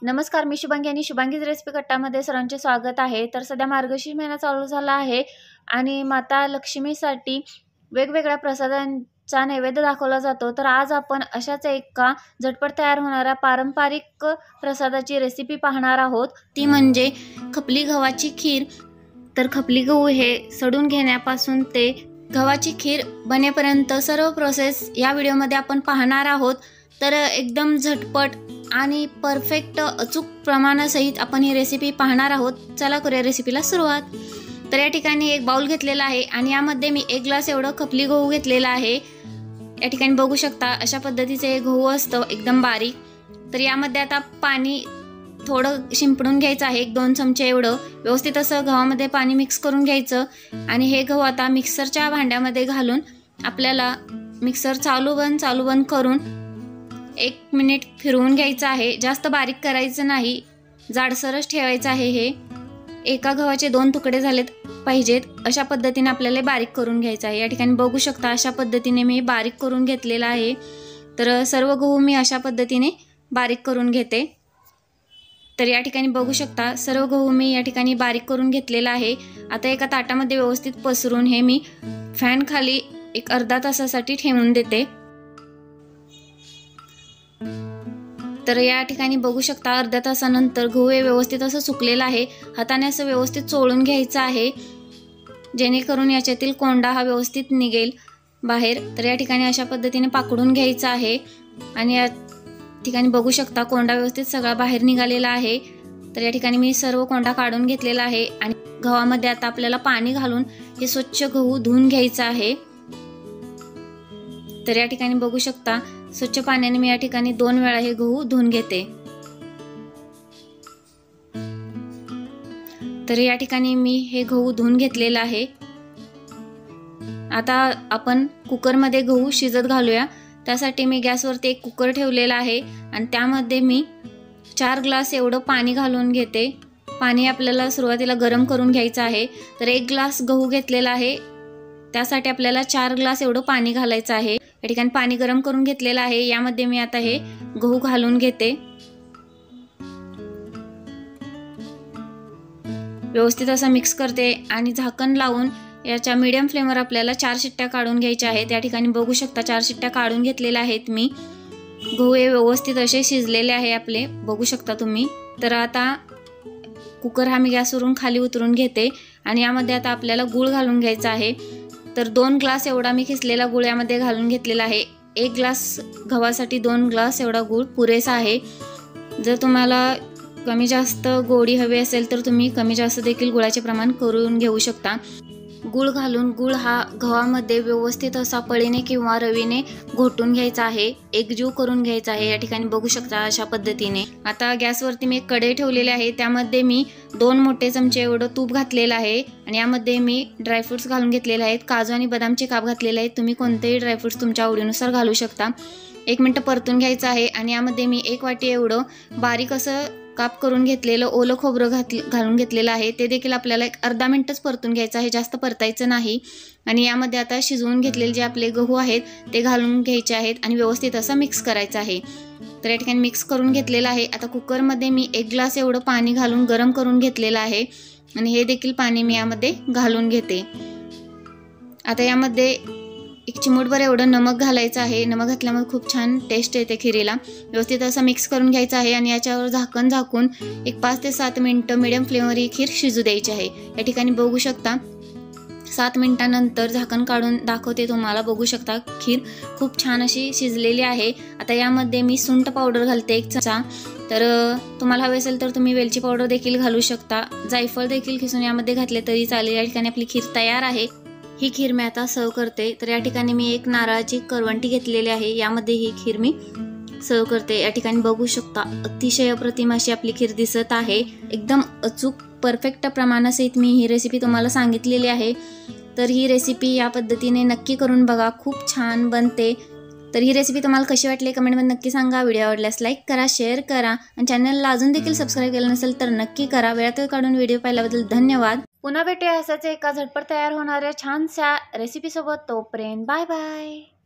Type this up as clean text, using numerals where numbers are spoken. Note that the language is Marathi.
नमस्कार, मी शुभांगी आणि शुभांगीज रेसिपी कट्टामध्ये सर्वांचे स्वागत आहे। तर सध्या मार्गशीर्ष महिना चालू झाला आहे आणि माता लक्ष्मीसाठी वेगवेगळ्या प्रसादांचा नैवेद्य दाखवला जातो। तर आज आपण अशाच एका झटपट तयार होणाऱ्या पारंपरिक प्रसादाची रेसिपी पाहणार आहोत, ती म्हणजे खपली गव्हाची खीर। तर खपली गहू हे सडून घेण्यापासून ते गव्हाची खीर बनेपर्यंत सर्व प्रोसेस या व्हिडिओमध्ये आपण पाहणार आहोत। तर एकदम झटपट आणि परफेक्ट अचूक प्रमाणासहित आपण ही रेसिपी पाहणार आहोत। चला करूया रेसिपीला सुरुवात। तर या ठिकाणी एक बाउल घेतलेला आहे आणि यामध्ये मी 1 ग्लास एवढं खपली गहू घेतलेला आहे। या ठिकाणी बघू शकता अशा पद्धतीचे गहू असतं एकदम बारीक। तर यामध्ये आता पाणी थोडं शिंपडून घ्यायचं आहे, 1-2 चमचे एवढं व्यवस्थित असं गव्हामध्ये पाणी मिक्स करून घ्यायचं आणि हे गहू आता मिक्सरच्या भांड्यामध्ये घालून आपल्याला मिक्सर चालू बंद करून 1 मिनिट फिरवून घ्यायचं आहे। जास्त बारीक करायचं नाही, जाडसरच ठेवायचं आहे। हे एका गव्हाचे 2 तुकडे झालेत पाहिजेत अशा पद्धतीने आपल्याला बारीक करून घ्यायचं आहे। या ठिकाणी बघू शकता अशा पद्धतीने मी बारीक करून घेतलेला आहे। तर सर्व गहू मी अशा पद्धतीने बारीक करून घेते। तर या ठिकाणी बघू शकता सर्व गहू मी या ठिकाणी बारीक करून घेतलेला आहे। आता एका ताटामध्ये व्यवस्थित पसरून हे मी फॅन खाली एक अर्धा तासासाठी ठेवून देते। तर या ठिकाणी बघू शकता अर्ध्या तासानंतर गहू हे व्यवस्थित असं सुकलेला आहे। हाताने असं व्यवस्थित चोळून घ्यायचं आहे जेणेकरून याच्यातील कोंडा हा व्यवस्थित निघेल बाहेर। तर या ठिकाणी अशा पद्धतीने पाकडून घ्यायचं आहे आणि या ठिकाणी बघू शकता कोंडा व्यवस्थित सगळा बाहेर निघालेला आहे। तर या ठिकाणी मी सर्व कोंडा काढून घेतलेला आहे आणि गव्हामध्ये आता आपल्याला पाणी घालून हे स्वच्छ गहू धुवून घ्यायचं आहे। तर या ठिकाणी बघू शकता स्वच्छ पाण्याने मी या ठिकाणी 2 वेळा हे गहू धुवून घेते। तर या ठिकाणी मी हे गहू धुवून घेतलेला आहे। आता आपण कुकरमध्ये गहू शिजत घालूया। त्यासाठी मी गॅसवरती एक कुकर ठेवलेला आहे आणि त्यामध्ये मी 4 ग्लास एवढं पाणी घालून घेते। पाणी आपल्याला सुरुवातीला गरम करून घ्यायचं आहे। तर 1 ग्लास गहू घेतलेला आहे, त्यासाठी आपल्याला 4 ग्लास एवढं पाणी घालायचं आहे। या ठिकाणी पाणी गरम करून घेतलेलं आहे, यामध्ये मी आता हे गहू घालून घेते। व्यवस्थित असं मिक्स करते आणि झाकण लावून याच्या मीडियम फ्लेमवर आपल्याला 4 शिट्ट्या काढून घ्यायच्या आहेत। या ठिकाणी बघू शकता 4 शिट्ट्या काढून घेतलेल्या आहेत मी। गहू हे व्यवस्थित असे शिजलेले आहे आपले, बघू शकता तुम्ही। तर आता कुकर हा मी गॅसवरून खाली उतरून घेते आणि यामध्ये आता आपल्याला गूळ घालून घ्यायचा आहे। तर 2 ग्लास एवढा मी खिसलेला गूळ यामध्ये घालून घेतलेला आहे। 1 ग्लास गव्हासाठी 2 ग्लास एवढा गूळ पुरेसा आहे। जर तुम्हाला कमी जास्त गोडी हवी असेल तर तुम्ही कमी जास्त देखील गुळाचे प्रमाण करून घेऊ शकता। गूळ घालून गूळ हा गव्हामध्ये व्यवस्थित असा पळीने किंवा रवीने घोटून घ्यायचा आहे, एकजीव करून घ्यायचा आहे। या ठिकाणी बघू शकता अशा पद्धतीने। आता गॅसवरती मी एक कढई ठेवलेली आहे, त्यामध्ये मी 2 मोठे चमचे एवढं तूप घातलेलं आहे आणि यामध्ये मी ड्रायफ्रुट्स घालून घेतलेले आहेत। काजू आणि बदामचे काप घातलेले आहेत, तुम्ही कोणतेही ड्रायफ्रुट्स तुमच्या आवडीनुसार घालू शकता। 1 मिनिट परतून घ्यायचं आहे आणि यामध्ये मी 1 वाटी एवढं बारीक असं काप करून घेतलेलं ओलं खोबरं घालून घेतलेलं आहे, ते देखील आपल्याला एक अर्धा मिनिटच परतून घ्यायचं आहे, जास्त परतायचं नाही। आणि यामध्ये आता शिजवून घेतलेले जे आपले गहू आहेत ते घालून घ्यायचे आहेत आणि व्यवस्थित असं मिक्स करायचं आहे। तर या ठिकाणी मिक्स करून घेतलेलं आहे। आता कुकरमध्ये मी 1 ग्लास एवढं पाणी घालून गरम करून घेतलेलं आहे आणि हे देखील पाणी मी यामध्ये घालून घेते। आता यामध्ये 1 चिमूटभर एवढं नमक घालायचं आहे। नमक घातल्यामुळे खूप छान टेस्ट येते खिरीला। व्यवस्थित असं मिक्स करून घ्यायचं आहे आणि याच्यावर झाकण झाकून एक 5 ते 7 मिनिटं मीडियम फ्लेमवर ही खीर शिजू द्यायची आहे। या ठिकाणी बघू शकता 7 मिनिटांनंतर झाकण काढून दाखवते तुम्हाला। बघू शकता खीर खूप छान अशी शिजलेली आहे। आता यामध्ये मी सुंठ पावडर घालते 1 चमचा। तर तुम्हाला हवे असेल तर तुम्ही वेलची पावडर देखील घालू शकता, जायफळ देखील खिसून यामध्ये घातले तरी चालेल। या ठिकाणी आपली खीर तयार आहे। ही खीर मी आता सर्व करते। तर या ठिकाणी मी एक नारळाची करवंटी घेतलेली आहे, यामध्ये ही खीर मी सर्व करते। या ठिकाणी बघू शकता अतिशय अप्रतिम अशी आपली खीर दिसत आहे। एकदम अचूक परफेक्ट प्रमाणासहित मी ही रेसिपी तुम्हाला सांगितलेली आहे। तर ही रेसिपी या पद्धतीने नक्की करून बघा, खूप छान बनते। तर ही रेसिपी तुम्हाला कशी वाटली कमेंटमध्ये नक्की सांगा। व्हिडिओ आवडल्यास लाईक करा, शेअर करा आणि चॅनलला अजून देखील सबस्क्राईब केलं नसेल तर नक्की करा। वेळात काढून व्हिडिओ पाहिल्याबद्दल धन्यवाद। पुन्हा भेटूया असाच एका झटपट तयार होणाऱ्या छानशा रेसिपीसोबत। तोपर्यंत बाय बाय।